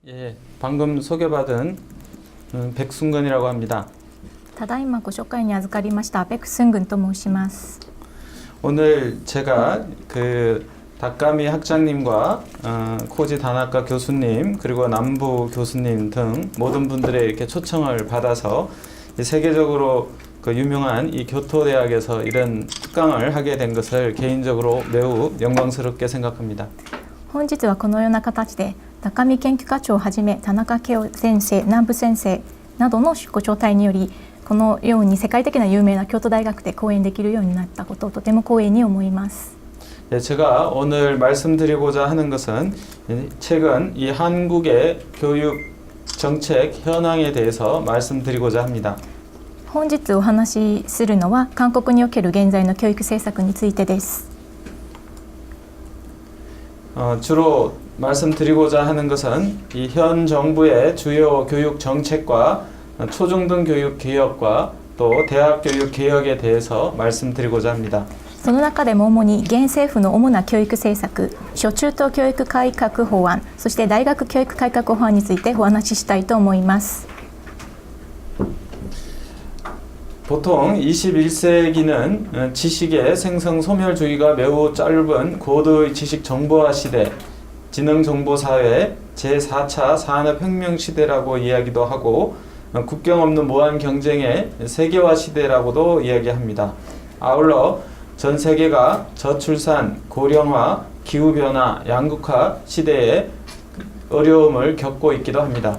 예, 방금 소개받은 백순근이라고 합니다. ただいまご紹介に預かりましたペクスン軍と申します。 오늘 제가 다카미 학장님과 코지 다나카 교수님 그리고 남부 교수님 등 모든 분들의 이렇게 초청을 받아서 세계적으로 유명한 이 교토대학에서 이런 특강을 하게 된 것을 개인적으로 매우 영광스럽게 생각합니다. 本日はこのような形で高見研究課長をはじめ田中圭先生、南部先生などのご招待によりこのように世界的な有名な京都大学で講演できるようになったことをとても光栄に思います。 제가 오늘 말씀드리고자 하는 것은 최근 이 한국의 교육 정책 현황에 대해서 말씀드리고자 합니다. 本日お話しするのは韓国における現在の教育政策についてです。 주로 말씀드리고자 하는 것은 이 현 정부의 주요 교육 정책과 초중등 교육 개혁과 또 대학 교육 개혁에 대해서 말씀드리고자 합니다. その中でも主に現政府の主な教育政策、初中等教育改革法案、そして大学教育改革法案についてお話ししたいと思います。 보통 21세기는 지식의 생성 소멸주의가 매우 짧은 고도의 지식 정보화 시대, 지능 정보 사회, 제4차 산업혁명 시대라고 이야기도 하고 국경 없는 무한 경쟁의 세계화 시대라고도 이야기합니다. 아울러 전 세계가 저출산, 고령화, 기후변화, 양극화 시대에 어려움을 겪고 있기도 합니다.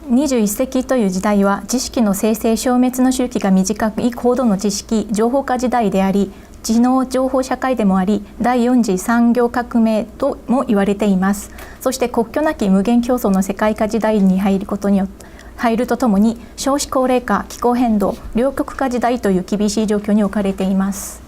21世紀という時代は知識の生成消滅の周期が短い高度の知識情報化時代であり、知能情報社会でもあり、第4次産業革命とも言われています。そして国境なき無限競争の世界化時代に入るとともに少子高齢化、気候変動、両極化時代という厳しい状況に置かれています。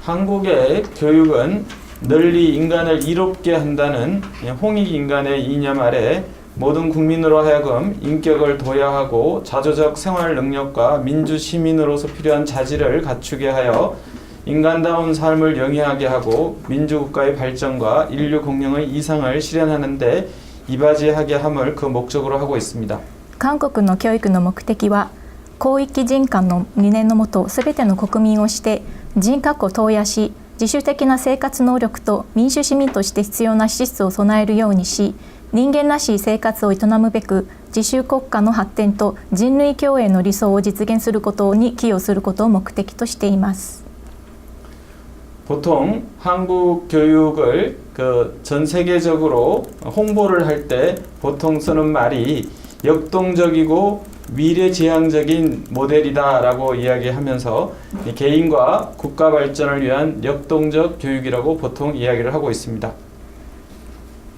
한국의 교육은 널리 인간을 이롭게 한다는 홍익인간의 이념 아래 모든 국민으로 하여금 인격을 도야하고 자조적 생활 능력과 민주 시민으로서 필요한 자질을 갖추게 하여 인간다운 삶을 영위하게 하고 민주국가의 발전과 인류 공영의 이상을 실현하는 데 이바지하게 함을 그 목적으로 하고 있습니다. 韓国の教育の目的は広域人権の理念のもとすべての国民をして人格を投野し自主的な生活能力と民主市民として必要な資質を備えるようにし、人間らしい生活を営むべく自主国家の発展と人類共栄の理想を実現することに寄与することを目的としています。 보통 한국 교육을 전 세계적으로 홍보를 할 때 보통 쓰는 말이 역동적이고 미래지향적인 모델이다라고 이야기하면서 개인과 국가 발전을 위한 역동적 교육이라고 보통 이야기를 하고 있습니다.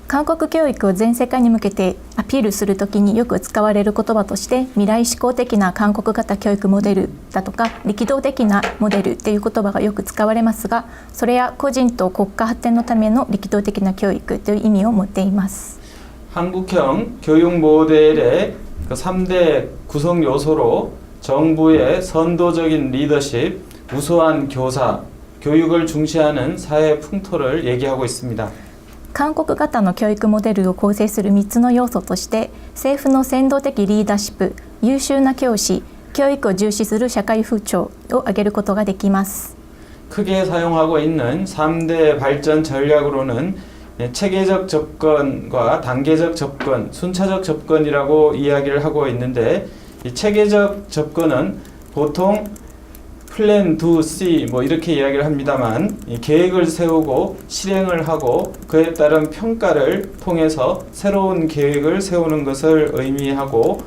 韓国教育を全世界に向けてアピールするときによく使われる言葉として未来志向的な韓国型教育モデルだとか力道的なモデルっていう言葉がよく使われますが、それや個人と国家発展のための力道的な教育という意味を持っています。 한국형 교육 모델의 3대 구성 요소로 정부의 선도적인 리더십, 우수한 교사, 교육을 중시하는 사회 풍토를 얘기하고 있습니다. 韓国型の教育モデルを構成する3つの要素として政府の先導的リーダーシップ、優秀な教師、教育を重視する社会風潮を挙げることができます。 크게 사용하고 있는 3대 발전 전략으로는 체계적 접근과 단계적 접근, 순차적 접근이라고 이야기를 하고 있는데 이 체계적 접근은 보통 플랜 2C 이렇게 이야기를 합니다만 이 계획을 세우고 실행을 하고 그에 따른 평가를 통해서 새로운 계획을 세우는 것을 의미하고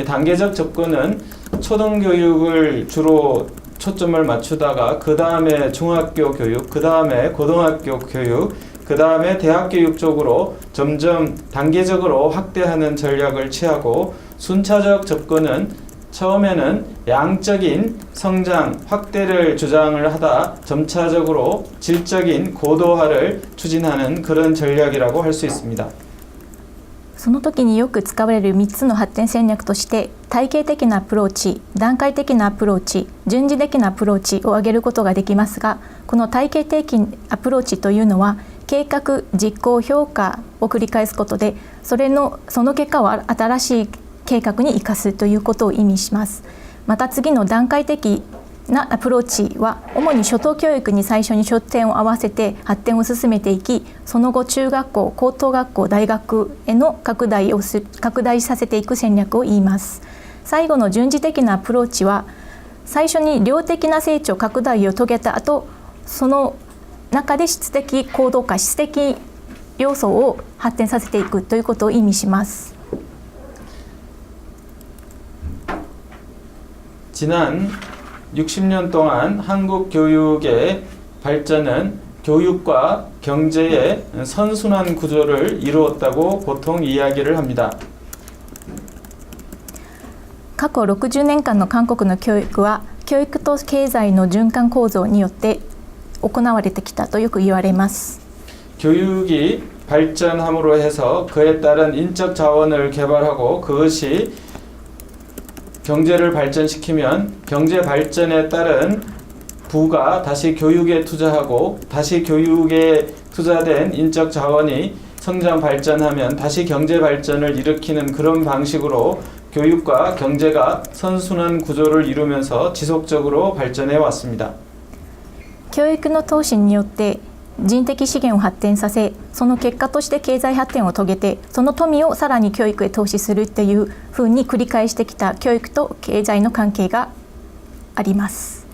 단계적 접근은 초등교육을 주로 초점을 맞추다가 그 다음에 중학교 교육, 그 다음에 고등학교 교육, 그 다음에 대학교육 쪽으로 점점 단계적으로 확대하는 전략을 취하고 순차적 접근은 처음에는 양적인 성장, 확대를 주장을 하다 점차적으로 질적인 고도화를 추진하는 그런 전략이라고 할 수 있습니다. その時によく使われる3つの発展戦略として体系的なアプローチ、段階的なアプローチ、順次的なアプローチを挙げることができますが、この体系的アプローチというのは計画実行評価を繰り返すことでその結果を新しい計画に生かすということを意味します。また次の段階的なアプローチは主に初等教育に最初に焦点を合わせて発展を進めていき、その後中学校、高等学校、大学への拡大させていく戦略を言います。最後の順次的なアプローチは最初に量的な成長拡大を遂げた後、その中で質的行動化、質的要素を発展させていくということを意味します。 지난 60년 동안 한국 교육의 발전은 교육과 경제의 선순환 구조를 이루었다고 보통 이야기를 합니다. 過去60年間の韓国の教育は教育と経済の循環構造によって行われてきたとよく言われます。 교육이 발전함으로 해서 그에 따른 인적 자원을 개발하고 그것이 경제를 발전시키면 경제 발전에 따른 부가 다시 교육에 투자하고 다시 교육에 투자된 인적 자원이 성장 발전하면 다시 경제 발전을 일으키는 그런 방식으로 교육과 경제가 선순환 구조를 이루면서 지속적으로 발전해 왔습니다. 教育の投資によって人的資源を発展させ、その結果として経済発展を遂げて、その富をさらに教育へ投資するっていうふうに繰り返してきた教育と経済の関係があります。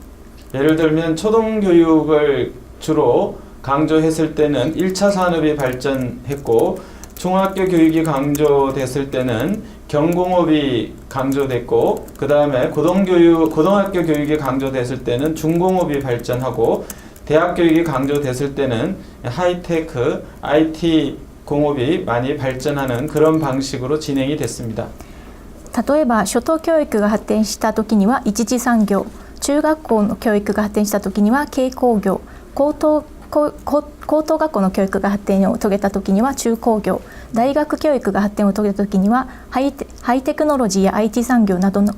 예를 들면 초등교육을 주로 강조했을 때는 1차 산업이 발전했고 중학교 교육이 강조됐을 때는 경공업이 강조됐고 그 다음에 고등학교 교육이 강조됐을 때는 중공업이 발전하고 대학 교육이 강조됐을 때는 하이테크, IT 공업이 많이 발전하는 그런 방식으로 진행이 됐습니다. 例えば初等教育が発展した時には一次産業、中学校の教育が発展した時には軽工業、高等学校の教育が発展を遂げた時には中工業、大学教育が発展を遂げた時にはハイテクノロジーや IT産業などの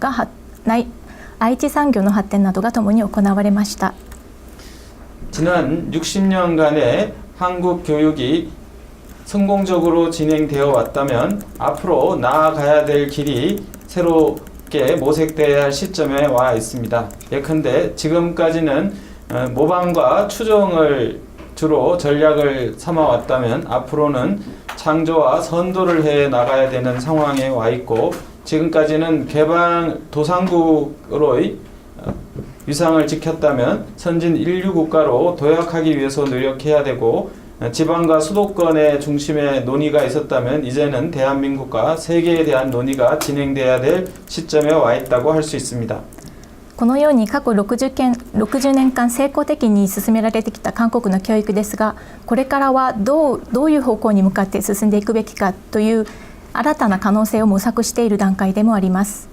IT産業の発展などがともに行われました。 지난 60년간의 한국 교육이 성공적으로 진행되어 왔다면 앞으로 나아가야 될 길이 새롭게 모색되어야 할 시점에 와 있습니다. 예컨대 지금까지는 모방과 추종을 주로 전략을 삼아왔다면 앞으로는 창조와 선도를 해 나가야 되는 상황에 와 있고 지금까지는 도상국으로의 위상을 지켰다면 선진 인류 국가로 도약하기 위해서 노력해야 되고 지방과 수도권의 중심에 논의가 있었다면 이제는 대한민국과 세계에 대한 논의가 진행돼야 될 시점에 와 있다고 할 수 있습니다. このように過去60年間成功的に進められてきた韓国の教育ですが、これからはどういう方向に向かって進んでいくべきかという新たな可能性を模索している段階でもあります。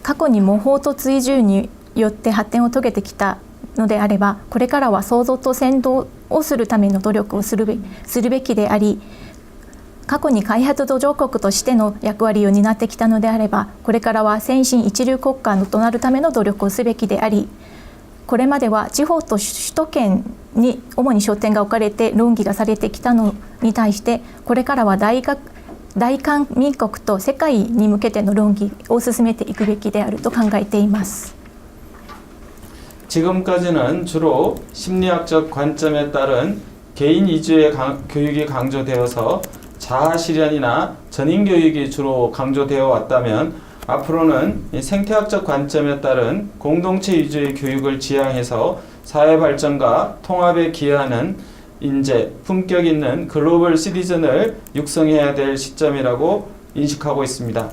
過去に模倣と追従によって発展を遂げてきたのであれば、これからは創造と先導をするための努力をするべきであり、過去に開発途上国としての役割を担ってきたのであれば、これからは先進一流国家となるための努力をすべきであり、これまでは地方と首都圏に主に焦点が置かれて論議がされてきたのに対して、これからは大韓民国と世界に向けての論議を進めていくべきであると考えています。 지금까지는 주로 심리학적 관점에 따른 개인 위주의 교육이 강조되어서 자아 실현이나 전인 교육이 주로 강조되어 왔다면 앞으로는 생태학적 관점에 따른 공동체 위주의 교육을 지향해서 사회 발전과 통합에 기여하는 인재, 품격 있는 글로벌 시티즌을 육성해야 될 시점이라고 인식하고 있습니다.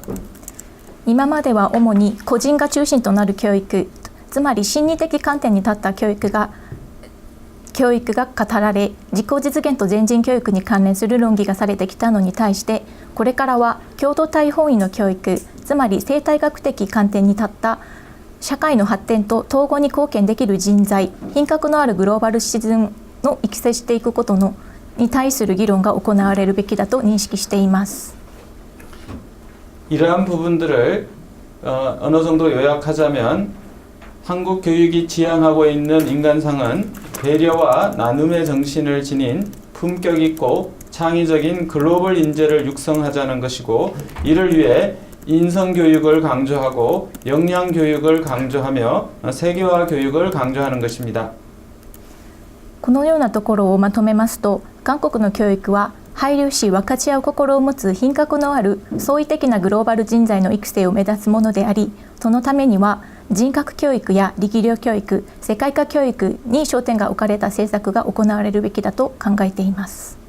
今までは主に個人が中心となる教育、つまり心理的観点に立った教育が語られ、自己実現と全人教育に関連する論議がされてきたのに対して、これからは共同体本位の教育、つまり生態学的観点に立った社会の発展と統合に貢献できる人材、品格のあるグローバルシティズンを育成していくことに対する議論が行われるべきだと認識しています。 이러한 부분들을 어느 정도 요약하자면 한국 교육이 지향하고 있는 인간상은 배려와 나눔의 정신을 지닌 품격 있고 창의적인 글로벌 인재를 육성하자는 것이고 이를 위해 인성교육을 강조하고 역량교육을 강조하며 세계화 교육을 강조하는 것입니다. このようなところをまとめますと、韓国の教育は配慮し分かち合う心を持つ品格のある創意的なグローバル人材の育成を目指すものであり、そのためには人格教育や力量教育、世界化教育に焦点が置かれた政策が行われるべきだと考えています。